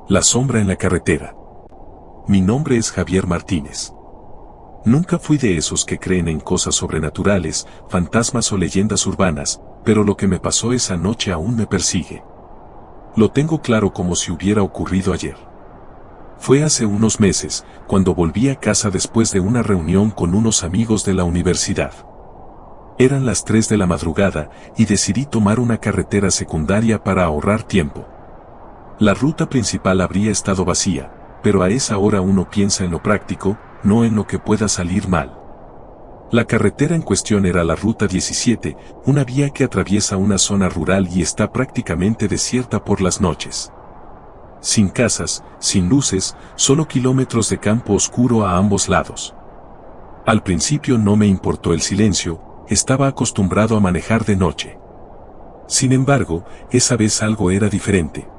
La sombra en la carretera. Mi nombre es Javier Martínez. Nunca fui de esos que creen en cosas sobrenaturales, fantasmas o leyendas urbanas, pero lo que me pasó esa noche aún me persigue. Lo tengo claro como si hubiera ocurrido ayer. Fue hace unos meses, cuando volví a casa después de una reunión con unos amigos de la universidad. Eran las 3 de la madrugada y decidí tomar una carretera secundaria para ahorrar tiempo. La ruta principal habría estado vacía, pero a esa hora uno piensa en lo práctico, no en lo que pueda salir mal. La carretera en cuestión era la Ruta 17, una vía que atraviesa una zona rural y está prácticamente desierta por las noches. Sin casas, sin luces, solo kilómetros de campo oscuro a ambos lados. Al principio no me importó el silencio, estaba acostumbrado a manejar de noche. Sin embargo, esa vez algo era diferente.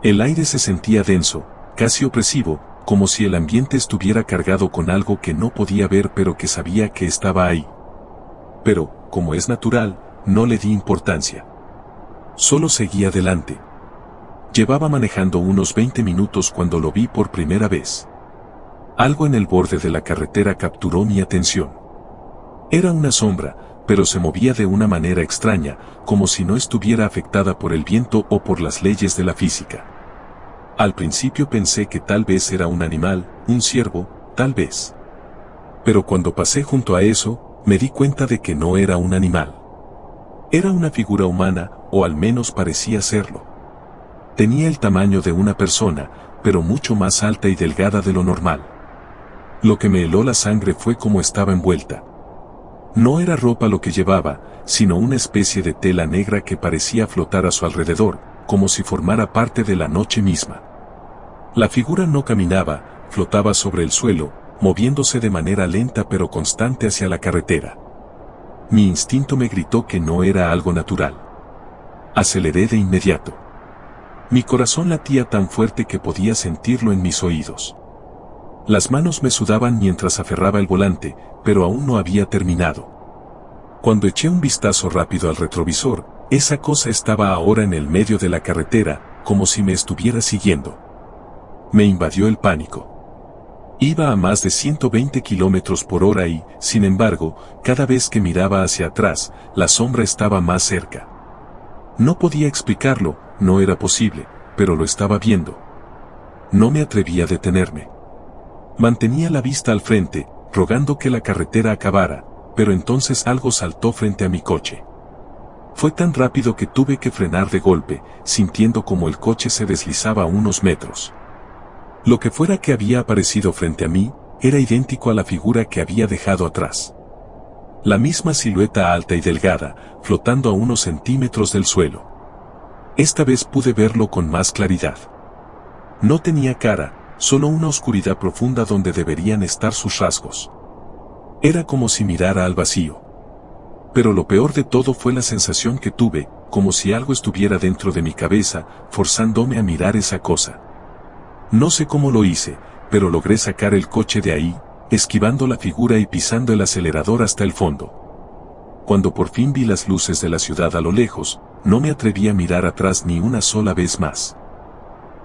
El aire se sentía denso, casi opresivo, como si el ambiente estuviera cargado con algo que no podía ver pero que sabía que estaba ahí. Pero, como es natural, no le di importancia. Solo seguí adelante. Llevaba manejando unos 20 minutos cuando lo vi por primera vez. Algo en el borde de la carretera capturó mi atención. Era una sombra, pero se movía de una manera extraña, como si no estuviera afectada por el viento o por las leyes de la física. Al principio pensé que tal vez era un animal, un ciervo, tal vez. Pero cuando pasé junto a eso, me di cuenta de que no era un animal. Era una figura humana, o al menos parecía serlo. Tenía el tamaño de una persona, pero mucho más alta y delgada de lo normal. Lo que me heló la sangre fue cómo estaba envuelta. No era ropa lo que llevaba, sino una especie de tela negra que parecía flotar a su alrededor, como si formara parte de la noche misma. La figura no caminaba, flotaba sobre el suelo, moviéndose de manera lenta pero constante hacia la carretera. Mi instinto me gritó que no era algo natural. Aceleré de inmediato. Mi corazón latía tan fuerte que podía sentirlo en mis oídos. Las manos me sudaban mientras aferraba el volante, pero aún no había terminado. Cuando eché un vistazo rápido al retrovisor, esa cosa estaba ahora en el medio de la carretera, como si me estuviera siguiendo. Me invadió el pánico. Iba a más de 120 kilómetros por hora y, sin embargo, cada vez que miraba hacia atrás, la sombra estaba más cerca. No podía explicarlo, no era posible, pero lo estaba viendo. No me atrevía a detenerme. Mantenía la vista al frente, rogando que la carretera acabara, pero entonces algo saltó frente a mi coche. Fue tan rápido que tuve que frenar de golpe, sintiendo como el coche se deslizaba a unos metros. Lo que fuera que había aparecido frente a mí, era idéntico a la figura que había dejado atrás. La misma silueta alta y delgada, flotando a unos centímetros del suelo. Esta vez pude verlo con más claridad. No tenía cara, solo una oscuridad profunda donde deberían estar sus rasgos. Era como si mirara al vacío. Pero lo peor de todo fue la sensación que tuve, como si algo estuviera dentro de mi cabeza, forzándome a mirar esa cosa. No sé cómo lo hice, pero logré sacar el coche de ahí, esquivando la figura y pisando el acelerador hasta el fondo. Cuando por fin vi las luces de la ciudad a lo lejos, no me atreví a mirar atrás ni una sola vez más.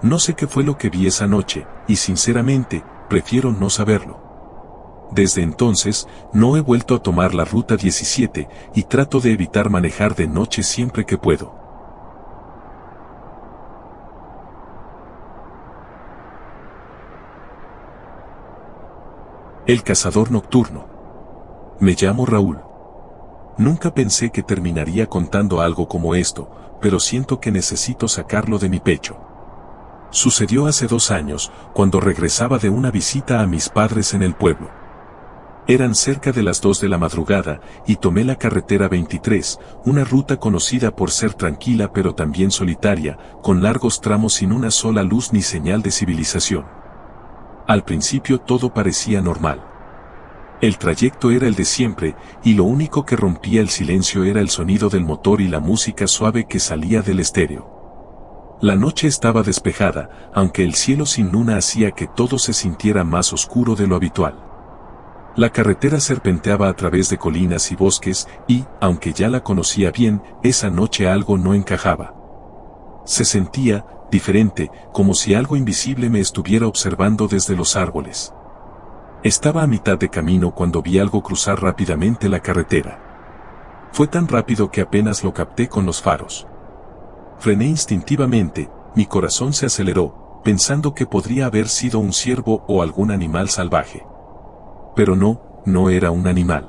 No sé qué fue lo que vi esa noche, y sinceramente, prefiero no saberlo. Desde entonces, no he vuelto a tomar la Ruta 17, y trato de evitar manejar de noche siempre que puedo. El cazador nocturno. Me llamo Raúl. Nunca pensé que terminaría contando algo como esto, pero siento que necesito sacarlo de mi pecho. Sucedió hace 2 años, cuando regresaba de una visita a mis padres en el pueblo. Eran cerca de las 2 de la madrugada, y tomé la carretera 23, una ruta conocida por ser tranquila pero también solitaria, con largos tramos sin una sola luz ni señal de civilización. Al principio todo parecía normal. El trayecto era el de siempre, y lo único que rompía el silencio era el sonido del motor y la música suave que salía del estéreo. La noche estaba despejada, aunque el cielo sin luna hacía que todo se sintiera más oscuro de lo habitual. La carretera serpenteaba a través de colinas y bosques, y, aunque ya la conocía bien, esa noche algo no encajaba. Se sentía, diferente, como si algo invisible me estuviera observando desde los árboles. Estaba a mitad de camino cuando vi algo cruzar rápidamente la carretera. Fue tan rápido que apenas lo capté con los faros. Frené instintivamente, mi corazón se aceleró, pensando que podría haber sido un ciervo o algún animal salvaje. Pero no era un animal.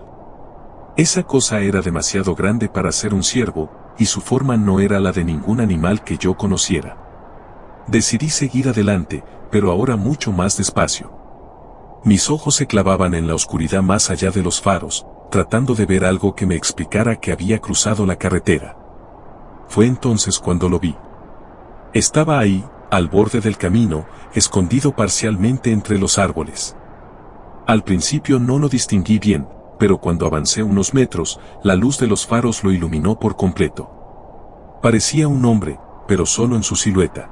Esa cosa era demasiado grande para ser un ciervo, y su forma no era la de ningún animal que yo conociera. Decidí seguir adelante, pero ahora mucho más despacio. Mis ojos se clavaban en la oscuridad más allá de los faros, tratando de ver algo que me explicara que había cruzado la carretera. Fue entonces cuando lo vi. Estaba ahí, al borde del camino, escondido parcialmente entre los árboles. Al principio no lo distinguí bien, pero cuando avancé unos metros, la luz de los faros lo iluminó por completo. Parecía un hombre, pero solo en su silueta.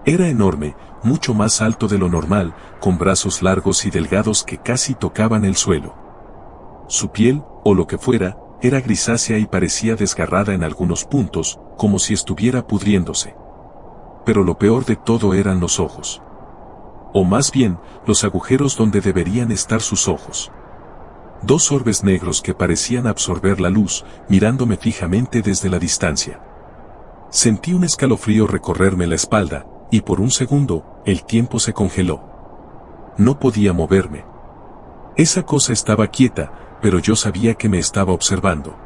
Era enorme, mucho más alto de lo normal, con brazos largos y delgados que casi tocaban el suelo. Su piel, o lo que fuera, era grisácea y parecía desgarrada en algunos puntos, como si estuviera pudriéndose. Pero lo peor de todo eran los ojos. O más bien, los agujeros donde deberían estar sus ojos. Dos orbes negros que parecían absorber la luz, mirándome fijamente desde la distancia. Sentí un escalofrío recorrerme la espalda, y por un segundo, el tiempo se congeló. No podía moverme. Esa cosa estaba quieta, pero yo sabía que me estaba observando.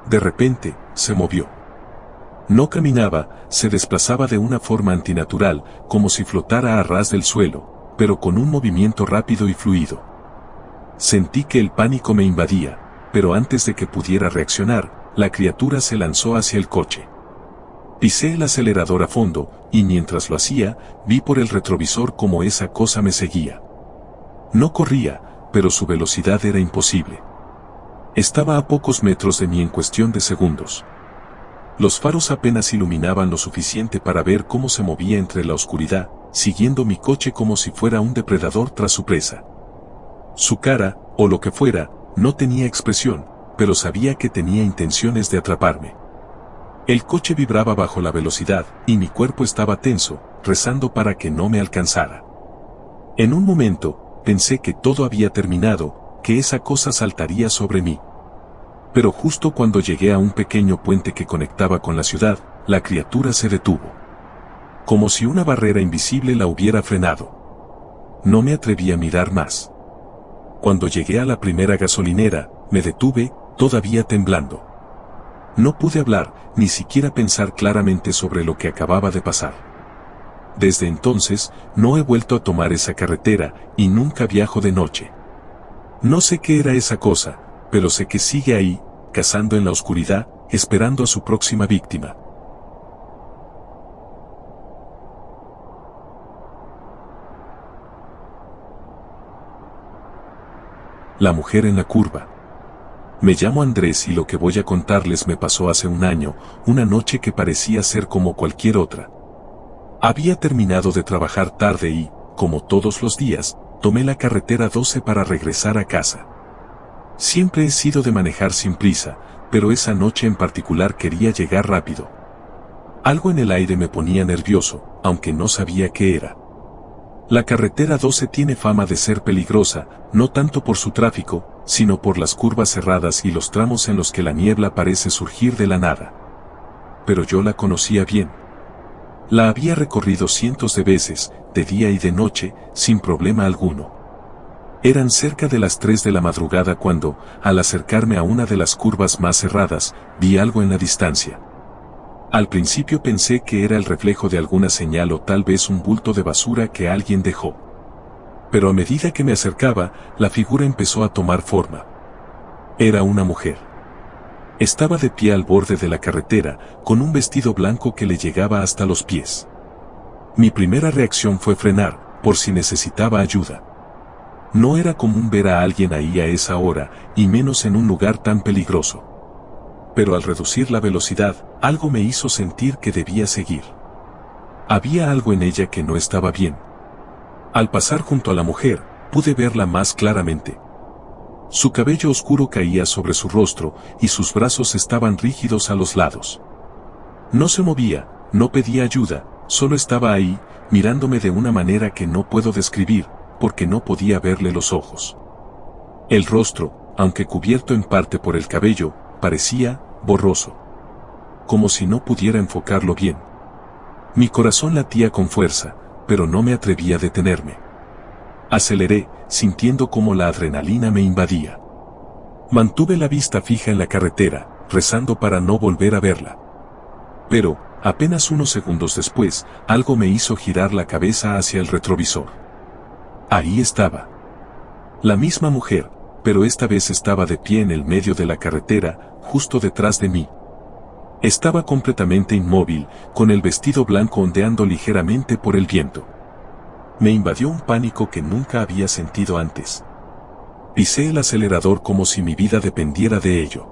De repente, se movió. No caminaba, se desplazaba de una forma antinatural, como si flotara a ras del suelo, pero con un movimiento rápido y fluido. Sentí que el pánico me invadía, pero antes de que pudiera reaccionar, la criatura se lanzó hacia el coche. Pisé el acelerador a fondo, y mientras lo hacía, vi por el retrovisor cómo esa cosa me seguía. No corría, pero su velocidad era imposible. Estaba a pocos metros de mí en cuestión de segundos. Los faros apenas iluminaban lo suficiente para ver cómo se movía entre la oscuridad, siguiendo mi coche como si fuera un depredador tras su presa. Su cara, o lo que fuera, no tenía expresión, pero sabía que tenía intenciones de atraparme. El coche vibraba bajo la velocidad, y mi cuerpo estaba tenso, rezando para que no me alcanzara. En un momento, pensé que todo había terminado, que esa cosa saltaría sobre mí. Pero justo cuando llegué a un pequeño puente que conectaba con la ciudad, la criatura se detuvo. Como si una barrera invisible la hubiera frenado. No me atreví a mirar más. Cuando llegué a la primera gasolinera, me detuve, todavía temblando. No pude hablar, ni siquiera pensar claramente sobre lo que acababa de pasar. Desde entonces, no he vuelto a tomar esa carretera, y nunca viajo de noche. No sé qué era esa cosa, pero sé que sigue ahí, cazando en la oscuridad, esperando a su próxima víctima. La mujer en la curva. Me llamo Andrés y lo que voy a contarles me pasó hace un año, una noche que parecía ser como cualquier otra. Había terminado de trabajar tarde y, como todos los días, tomé la carretera 12 para regresar a casa. Siempre he sido de manejar sin prisa, pero esa noche en particular quería llegar rápido. Algo en el aire me ponía nervioso, aunque no sabía qué era. La carretera 12 tiene fama de ser peligrosa, no tanto por su tráfico, sino por las curvas cerradas y los tramos en los que la niebla parece surgir de la nada. Pero yo la conocía bien. La había recorrido cientos de veces, de día y de noche, sin problema alguno. Eran cerca de las 3 de la madrugada cuando, al acercarme a una de las curvas más cerradas, vi algo en la distancia. Al principio pensé que era el reflejo de alguna señal o tal vez un bulto de basura que alguien dejó. Pero a medida que me acercaba, la figura empezó a tomar forma. Era una mujer. Estaba de pie al borde de la carretera, con un vestido blanco que le llegaba hasta los pies. Mi primera reacción fue frenar, por si necesitaba ayuda. No era común ver a alguien ahí a esa hora, y menos en un lugar tan peligroso. Pero al reducir la velocidad, algo me hizo sentir que debía seguir. Había algo en ella que no estaba bien. Al pasar junto a la mujer, pude verla más claramente. Su cabello oscuro caía sobre su rostro, y sus brazos estaban rígidos a los lados. No se movía, no pedía ayuda, Solo estaba ahí, mirándome de una manera que no puedo describir, porque no podía verle los ojos. El rostro, aunque cubierto en parte por el cabello, parecía borroso. Como si no pudiera enfocarlo bien. Mi corazón latía con fuerza, pero no me atrevía a detenerme. Aceleré, sintiendo cómo la adrenalina me invadía. Mantuve la vista fija en la carretera, rezando para no volver a verla. Pero, apenas unos segundos después, algo me hizo girar la cabeza hacia el retrovisor. Ahí estaba. La misma mujer, pero esta vez estaba de pie en el medio de la carretera, justo detrás de mí. Estaba completamente inmóvil, con el vestido blanco ondeando ligeramente por el viento. Me invadió un pánico que nunca había sentido antes. Pisé el acelerador como si mi vida dependiera de ello.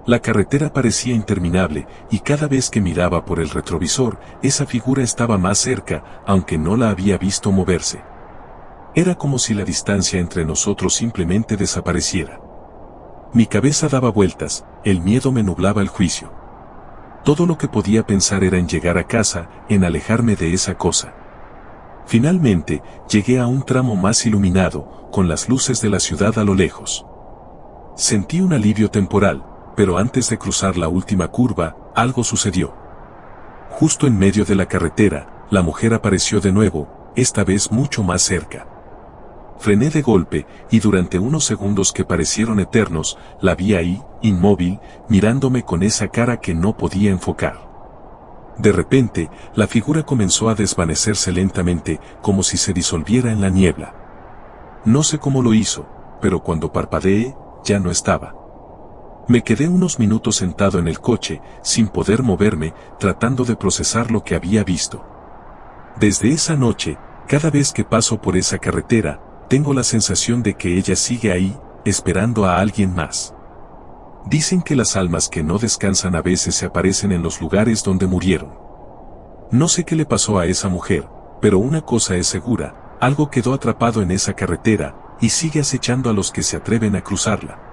La carretera parecía interminable, y cada vez que miraba por el retrovisor, esa figura estaba más cerca, aunque no la había visto moverse. Era como si la distancia entre nosotros simplemente desapareciera. Mi cabeza daba vueltas, el miedo me nublaba el juicio. Todo lo que podía pensar era en llegar a casa, en alejarme de esa cosa. Finalmente, llegué a un tramo más iluminado, con las luces de la ciudad a lo lejos. Sentí un alivio temporal, pero antes de cruzar la última curva, algo sucedió. Justo en medio de la carretera, la mujer apareció de nuevo, esta vez mucho más cerca. Frené de golpe, y durante unos segundos que parecieron eternos, la vi ahí, inmóvil, mirándome con esa cara que no podía enfocar. De repente, la figura comenzó a desvanecerse lentamente, como si se disolviera en la niebla. No sé cómo lo hizo, pero cuando parpadeé, ya no estaba. Me quedé unos minutos sentado en el coche, sin poder moverme, tratando de procesar lo que había visto. Desde esa noche, cada vez que paso por esa carretera, tengo la sensación de que ella sigue ahí, esperando a alguien más. Dicen que las almas que no descansan a veces se aparecen en los lugares donde murieron. No sé qué le pasó a esa mujer, pero una cosa es segura, algo quedó atrapado en esa carretera, y sigue acechando a los que se atreven a cruzarla.